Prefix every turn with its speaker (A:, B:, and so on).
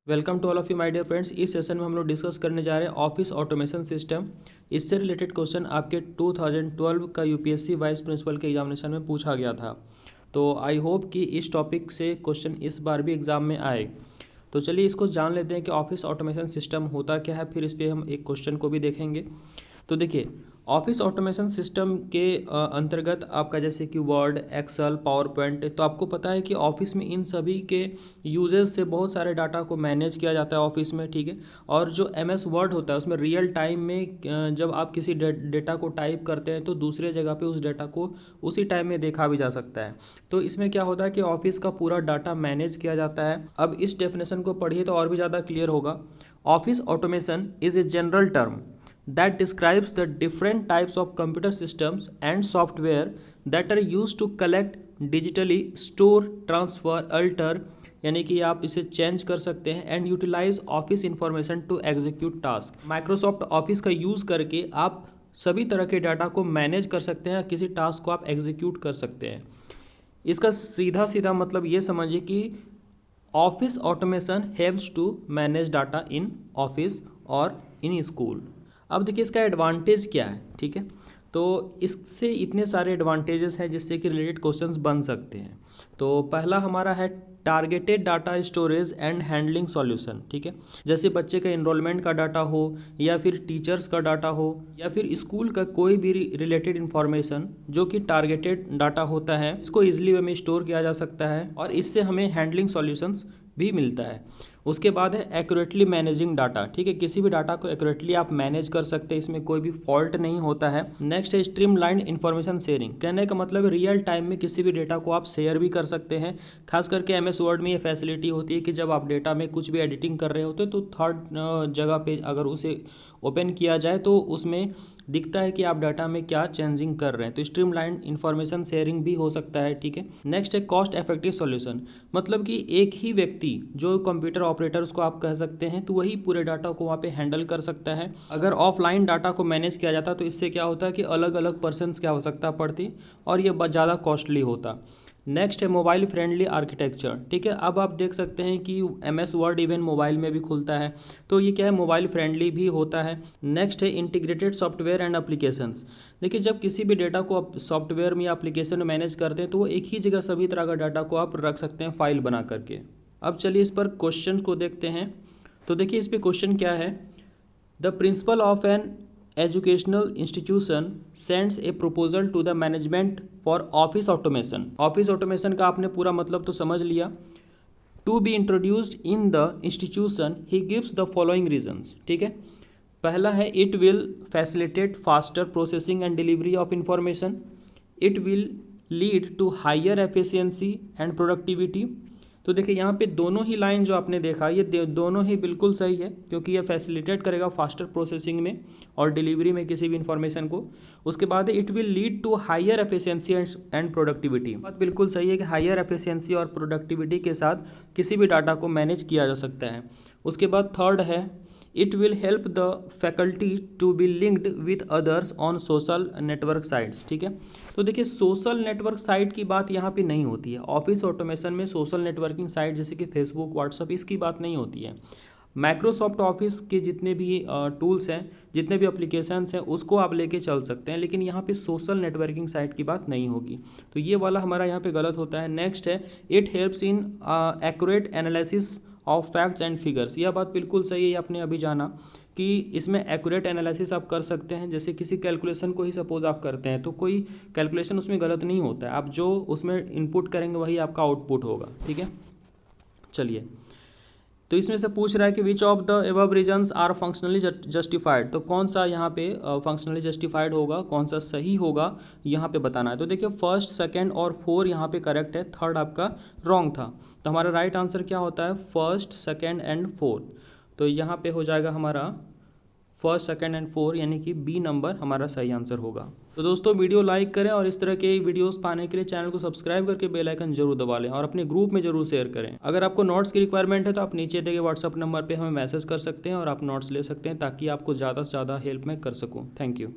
A: Welcome to all of you my dear friends. इस session में हम लोग डिस्कस करने जा रहे हैं ऑफिस ऑटोमेशन सिस्टम। इससे रिलेटेड क्वेश्चन आपके 2012 का यूपीएससी वाइस प्रिंसिपल के एग्जामिनेशन में पूछा गया था। तो आई होप कि इस टॉपिक से क्वेश्चन इस बार भी एग्जाम में आए। तो चलिए इसको जान लेते हैं कि ऑफिस ऑटोमेशन सिस्टम होता क्या है, फिर इस पर हम एक क्वेश्चन को भी देखेंगे। तो देखिए, ऑफिस ऑटोमेशन सिस्टम के अंतर्गत आपका जैसे कि वर्ड, एक्सेल, पावर पॉइंट, तो आपको पता है कि ऑफिस में इन सभी के यूजेस से बहुत सारे डाटा को मैनेज किया जाता है ऑफिस में, ठीक है। और जो एमएस वर्ड होता है उसमें रियल टाइम में जब आप किसी डेटा को टाइप करते हैं तो दूसरे जगह पे उस डेटा को उसी टाइम में देखा भी जा सकता है। तो इसमें क्या होता है कि ऑफिस का पूरा डाटा मैनेज किया जाता है। अब इस डेफिनेशन को पढ़िए तो और भी ज़्यादा क्लियर होगा। Office automation is a general term that describes the different types of computer systems and software that are used to collect, digitally store, transfer, alter, यानी कि आप इसे चेंज कर सकते हैं, and utilize office information to execute task. Microsoft office का use करके आप सभी तरह के डाटा को मैनेज कर सकते हैं, किसी टास्क को आप एग्जीक्यूट कर सकते हैं। इसका सीधा सीधा मतलब ये समझिए कि office automation helps to manage data in office और इन स्कूल। अब देखिए इसका एडवांटेज क्या है, ठीक है। तो इससे इतने सारे एडवांटेजेस हैं जिससे कि रिलेटेड क्वेश्चंस बन सकते हैं। तो पहला हमारा है targeted data storage and handling solution, ठीक है। जैसे बच्चे का एनरोलमेंट का डाटा हो, या फिर टीचर्स का डाटा हो, या फिर स्कूल का कोई भी रिलेटेड इंफॉर्मेशन जो कि टारगेटेड डाटा होता है, इसको ईजिली वे में स्टोर किया जा सकता है और इससे हमें हैंडलिंग सॉल्यूशंस भी मिलता है। उसके बाद है एक्यूरेटली मैनेजिंग डाटा, ठीक है। किसी भी डाटा को एक्यूरेटली आप मैनेज कर सकते हैं, इसमें कोई भी फॉल्ट नहीं होता है। नेक्स्ट है स्ट्रीमलाइन इन्फॉर्मेशन शेयरिंग। कहने का मतलब रियल टाइम में किसी भी डेटा को आप शेयर भी कर सकते हैं। खास करके एमएस वर्ड में ये फैसिलिटी होती है कि जब आप डेटा में कुछ भी एडिटिंग कर रहे होते हैं तो थर्ड जगह पे अगर उसे ओपन किया जाए तो उसमें दिखता है कि आप डाटा में क्या चेंजिंग कर रहे हैं। तो स्ट्रीमलाइन इन्फॉर्मेशन शेयरिंग भी हो सकता है, ठीक है। नेक्स्ट है कॉस्ट इफेक्टिव सॉल्यूशन। मतलब कि एक ही व्यक्ति जो कंप्यूटर ऑपरेटर उसको आप कह सकते हैं, तो वही पूरे डाटा को वहाँ पे हैंडल कर सकता है। अगर ऑफलाइन डाटा को मैनेज किया जाता तो इससे क्या होता है कि अलग अलग पर्सन्स की आवश्यकता पड़ती और ये ज़्यादा कॉस्टली होता। नेक्स्ट है मोबाइल फ्रेंडली आर्किटेक्चर, ठीक है। अब आप देख सकते हैं कि एमएस वर्ड इवन मोबाइल में भी खुलता है, तो ये क्या है, मोबाइल फ्रेंडली भी होता है। नेक्स्ट है इंटीग्रेटेड सॉफ्टवेयर एंड एप्लीकेशंस। देखिए जब किसी भी डेटा को आप सॉफ्टवेयर में या एप्लीकेशन में मैनेज करते हैं तो वो एक ही जगह सभी तरह का डाटा को आप रख सकते हैं फाइल बना करके। अब चलिए इस पर क्वेश्चन को देखते हैं। तो देखिए इस पर क्वेश्चन क्या है, the principal of an educational institution sends a proposal to the management for office automation. Office automation का आपने पूरा मतलब तो समझ लिया। To be introduced in the institution he gives the following reasons, ठीक है। पहला है it will facilitate faster processing and delivery of information, it will lead to higher efficiency and productivity. तो देखिए यहाँ पे दोनों ही लाइन जो आपने देखा ये दोनों ही बिल्कुल सही है, क्योंकि ये फैसिलिटेट करेगा फास्टर प्रोसेसिंग में और डिलीवरी में किसी भी इंफॉर्मेशन को। उसके बाद it will lead to higher efficiency and productivity. बात बिल्कुल सही है कि हायर एफिशिएंसी और प्रोडक्टिविटी के साथ किसी भी डाटा को मैनेज किया जा सकता है। उसके बाद थर्ड है it will help the faculty to be linked with others on social network sites, ठीक है। तो देखिए सोशल नेटवर्क साइट की बात यहाँ पे नहीं होती है। ऑफिस ऑटोमेशन में सोशल नेटवर्किंग साइट जैसे कि फेसबुक, व्हाट्सअप, इसकी बात नहीं होती है। माइक्रोसॉफ्ट ऑफिस के जितने भी टूल्स हैं, जितने भी एप्लीकेशंस हैं, उसको आप लेके चल सकते हैं, लेकिन यहाँ पे सोशल नेटवर्किंग साइट की बात नहीं होगी। तो ये वाला हमारा यहाँ पे गलत होता है। नेक्स्ट है it helps in accurate analysis of facts and figures. यह बात बिल्कुल सही है, आपने अभी जाना कि इसमें एक्यूरेट एनालिसिस आप कर सकते हैं। जैसे किसी कैलकुलेशन को ही सपोज आप करते हैं तो कोई कैलकुलेशन उसमें गलत नहीं होता है, आप जो उसमें इनपुट करेंगे वही आपका आउटपुट होगा, ठीक है। चलिए तो इसमें से पूछ रहा है कि which of the above reasons are functionally justified. तो कौन सा यहाँ पे फंक्शनली जस्टिफाइड होगा, कौन सा सही होगा, यहाँ पे बताना है। तो देखिए फर्स्ट, सेकंड और फोर यहाँ पे करेक्ट है, थर्ड आपका रॉन्ग था। तो हमारा राइट आंसर क्या होता है, फर्स्ट, सेकंड एंड फोर्थ। तो यहाँ पे हो जाएगा हमारा फर्स्ट, सेकंड एंड फोर, यानी कि बी नंबर हमारा सही आंसर होगा। तो दोस्तों वीडियो लाइक करें और इस तरह के वीडियोस पाने के लिए चैनल को सब्सक्राइब करके बेल आइकन जरूर दबा लें और अपने ग्रुप में जरूर शेयर करें। अगर आपको नोट्स की रिक्वायरमेंट है तो आप नीचे दिए गए व्हाट्सअप नंबर पर हमें मैसेज कर सकते हैं और आप नोट्स ले सकते हैं, ताकि आपको ज़्यादा से ज़्यादा हेल्प मैं कर सकूँ। Thank you.